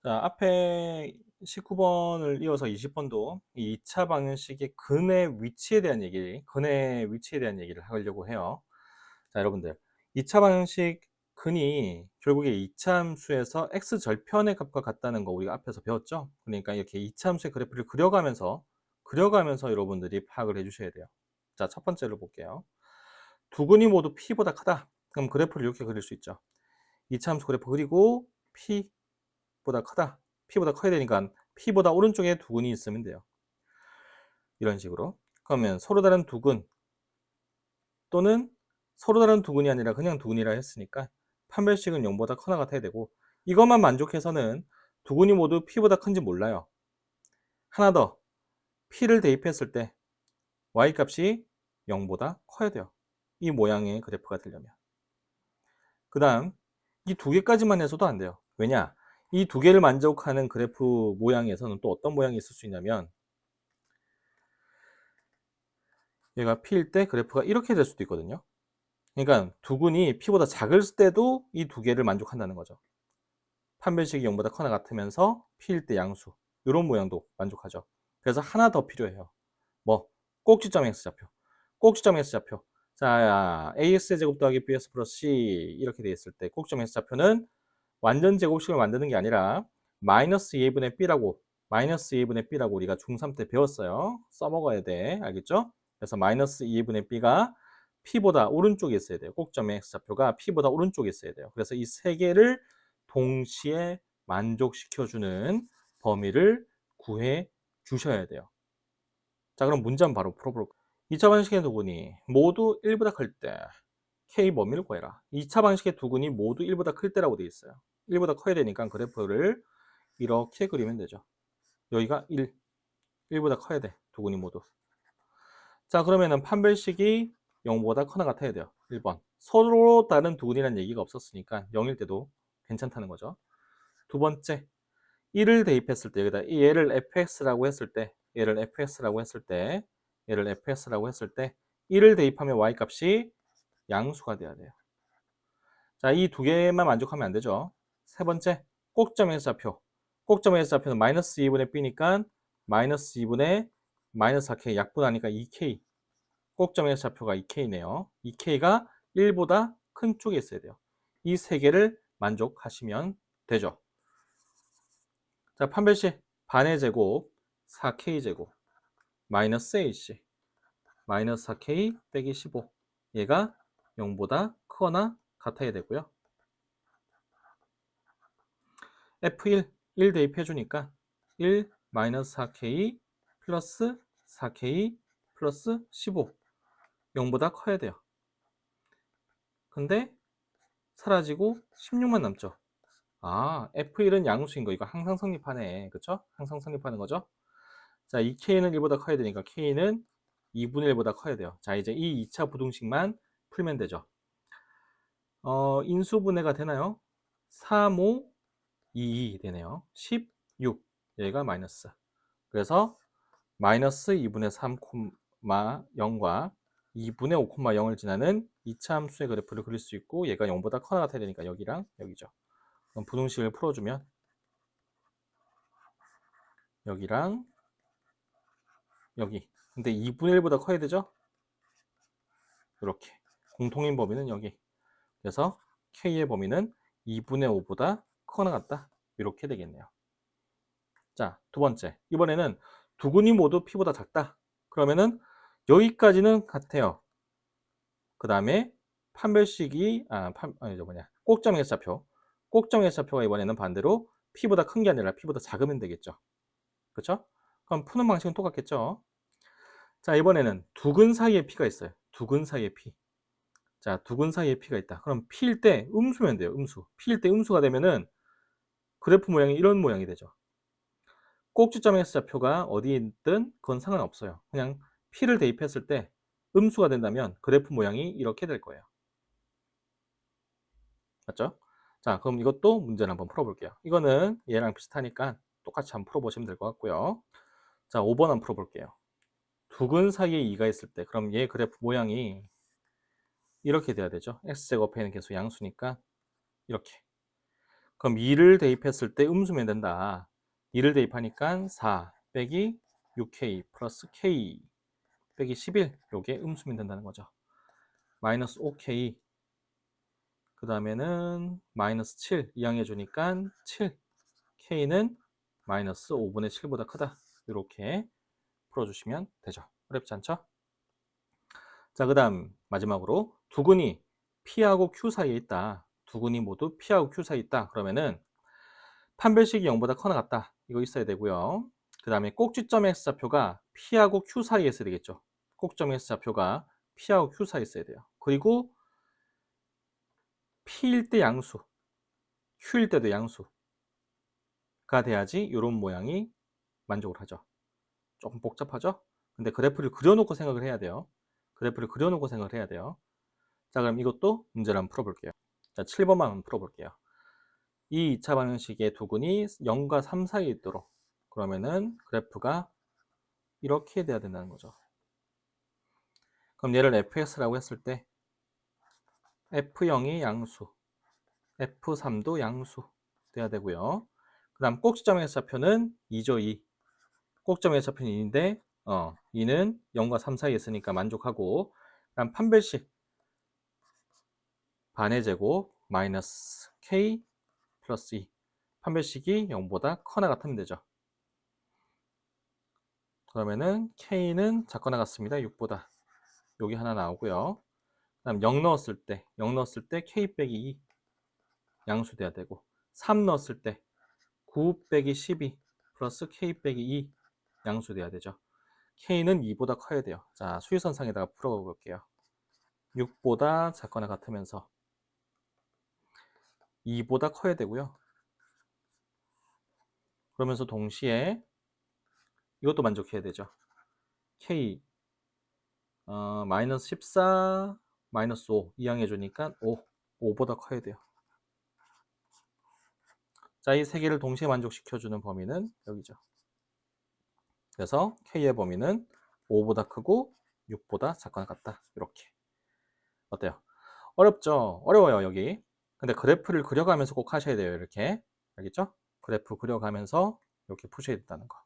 자, 앞에 19번을 이어서 20번도 이 2차 방정식의 근의 위치에 대한 얘기를 하려고 해요. 자, 여러분들. 2차 방정식 근이 결국에 이차함수에서 x절편의 값과 같다는 거 우리가 앞에서 배웠죠? 그러니까 이렇게 이차함수의 그래프를 그려가면서 여러분들이 파악을 해주셔야 돼요. 자, 첫 번째로 볼게요. 두 근이 모두 p보다 크다. 그럼 그래프를 이렇게 그릴 수 있죠. 이차함수 그래프 그리고 p보다 크다. p보다 커야 되니까 p보다 오른쪽에 두 근이 있으면 돼요. 이런 식으로. 그러면 서로 다른 두 근 또는 서로 다른 두 근이 아니라 그냥 두 근이라 했으니까 판별식은 0보다 커나 같아야 되고, 이것만 만족해서는 두 근이 모두 p보다 큰지 몰라요. 하나 더, p를 대입했을 때 y 값이 0보다 커야 돼요. 이 모양의 그래프가 되려면. 그 다음 이 두 개까지만 해서도 안 돼요. 왜냐? 이 두 개를 만족하는 그래프 모양에서는 또 어떤 모양이 있을 수 있냐면, 얘가 p일 때 그래프가 이렇게 될 수도 있거든요. 그러니까 두 근이 p보다 작을 때도 이 두 개를 만족한다는 거죠. 판별식이 0보다 커나 같으면서 p일 때 양수, 이런 모양도 만족하죠. 그래서 하나 더 필요해요. 뭐? 꼭지점 x좌표. 꼭지점 x좌표. 자, ax 제곱 더하기 bx 플러스 c 이렇게 돼 있을 때 꼭지점 x좌표는 완전 제곱식을 만드는 게 아니라 마이너스 2분의 b라고 우리가 중3 때 배웠어요. 써먹어야 돼. 알겠죠? 그래서 마이너스 2분의 b가 p보다 오른쪽에 있어야 돼요. 꼭점의 x좌표가 p보다 오른쪽에 있어야 돼요. 그래서 이 세 개를 동시에 만족시켜주는 범위를 구해 주셔야 돼요. 자, 그럼 문제 한번 바로 풀어볼까요? 2차 방식의 두 근이 모두 1보다 클 때 K 범위를 구해라. 2차 방식의 두 근이 모두 1보다 클 때라고 되어 있어요. 1보다 커야 되니까 그래프를 이렇게 그리면 되죠. 여기가 1보다 커야 돼. 두 근이 모두. 자, 그러면은 판별식이 0보다 커나 같아야 돼요. 1번. 서로 다른 두 근이라는 얘기가 없었으니까 0일 때도 괜찮다는 거죠. 두 번째, 1을 대입했을 때, 여기다 얘를 fx라고 했을 때, 얘를 fx라고 했을 때 1을 대입하면 y 값이 양수가 돼야 돼요. 자, 이 두 개만 만족하면 안 되죠. 세 번째, 꼭점에서 좌표. 꼭점에서 좌표는 마이너스 2분의 b니까 마이너스 2분의 마이너스 4k 약분하니까 2k. 꼭점에서 좌표가 2k네요. 2k가 1보다 큰 쪽에 있어야 돼요. 이 세 개를 만족하시면 되죠. 자, 판별식 반의 제곱 4k 제곱 마이너스 ac 마이너스 4k 빼기 15. 얘가 0보다 크거나 같아야 되고요. F1, 1 대입해 주니까 1 마이너스 4K 플러스 4K 플러스 15. 0보다 커야 돼요. 근데 사라지고 16만 남죠. 아, F1은 양수인 거 이거 항상 성립하네. 그쵸? 항상 성립하는 거죠. 자, 이 K는 1보다 커야 되니까 K는 2분의 1보다 커야 돼요. 자, 이제 이 2차 부등식만 풀면 되죠. 인수분해가 되나요? 3, 5, 2 되네요. 16. 얘가 마이너스. 그래서 마이너스 2분의 3, 0과 2분의 5, 0을 지나는 2차 함수의 그래프를 그릴 수 있고, 얘가 0보다 커나 같아야 되니까 여기랑 여기죠. 그럼 부등식을 풀어주면 여기랑 여기. 근데 2분의 1보다 커야 되죠? 이렇게. 공통인 범위는 여기. 그래서 K의 범위는 2분의 5보다 커나 같다. 이렇게 되겠네요. 자, 두 번째. 이번에는 두 근이 모두 P보다 작다. 그러면은 여기까지는 같아요. 그 다음에 판별식이 아니죠, 뭐냐, 꼭점 S좌표. 꼭점 S좌표가 이번에는 반대로 P보다 큰 게 아니라 P보다 작으면 되겠죠. 그렇죠? 그럼 푸는 방식은 똑같겠죠. 자, 이번에는 두 근 사이에 P가 있어요. 두 근 사이에 P. 자, 두 근 사이에 P가 있다. 그럼 P일 때 음수면 돼요. 음수. P일 때 음수가 되면은 그래프 모양이 이런 모양이 되죠. 꼭지점 S좌표가 어디에 있든 그건 상관없어요. 그냥 P를 대입했을 때 음수가 된다면 그래프 모양이 이렇게 될 거예요. 맞죠? 자, 그럼 이것도 문제를 한번 풀어볼게요. 이거는 얘랑 비슷하니까 똑같이 한번 풀어보시면 될 것 같고요. 자, 5번 한번 풀어볼게요. 두 근 사이에 2가 있을 때 그럼 얘 그래프 모양이 이렇게 돼야 되죠. x제곱에는 계속 양수니까 이렇게. 그럼 2를 대입했을 때 음수면 된다. 2를 대입하니까 4 빼기 6k 플러스 k 빼기 11 요게 음수면 된다는 거죠. 마이너스 5k 그 다음에는 마이너스 7 이항해 주니까 7 k는 마이너스 5분의 7보다 크다. 이렇게 풀어주시면 되죠. 어렵지 않죠? 자, 그 다음 마지막으로 두근이 P하고 Q 사이에 있다. 두근이 모두 P하고 Q 사이에 있다. 그러면은 판별식이 0보다 커나 같다. 이거 있어야 되고요. 그 다음에 꼭지점 X좌표가 P하고 Q 사이에 있어야 되겠죠. 꼭지점 X좌표가 P하고 Q 사이에 있어야 돼요. 그리고 P일 때 양수, Q일 때도 양수가 돼야지 이런 모양이 만족을 하죠. 조금 복잡하죠? 근데 그래프를 그려놓고 생각을 해야 돼요. 그래프를 그려놓고 생각을 해야 돼요. 자, 그럼 이것도 문제를 한번 풀어볼게요. 자, 7번만 한번 풀어볼게요. 이 2차 방정식의 두근이 0과 3 사이에 있도록 그러면은 그래프가 이렇게 돼야 된다는 거죠. 그럼 얘를 fx라고 했을 때 f0이 양수, f3도 양수 돼야 되고요. 그 다음 꼭지점 X좌표는 2죠, 2. 꼭지점 X좌표는 2인데 2는 0과 3 사이에 있으니까 만족하고 그 다음 판별식 반의 제곱 마이너스 k 플러스 2 판별식이 0보다 커나 같으면 되죠. 그러면은 k는 작거나 같습니다. 6보다. 여기 하나 나오고요. 그다음 0 넣었을 때 k 빼기 2 양수 돼야 되고 3 넣었을 때 9 빼기 12 플러스 k 빼기 2 양수 돼야 되죠. k는 2보다 커야 돼요. 자, 수위선상에다가 풀어볼게요. 6보다 작거나 같으면서 2보다 커야 되고요. 그러면서 동시에 이것도 만족해야 되죠. k 마이너스 14 마이너스 5 이항해 주니까 5보다 커야 돼요. 자, 이 세 개를 동시에 만족시켜주는 범위는 여기죠. 그래서 K의 범위는 5보다 크고 6보다 작거나 같다. 이렇게. 어때요? 어렵죠? 어려워요, 여기. 근데 그래프를 그려가면서 꼭 하셔야 돼요, 이렇게. 알겠죠? 그래프 그려가면서 이렇게 푸셔야 된다는 거.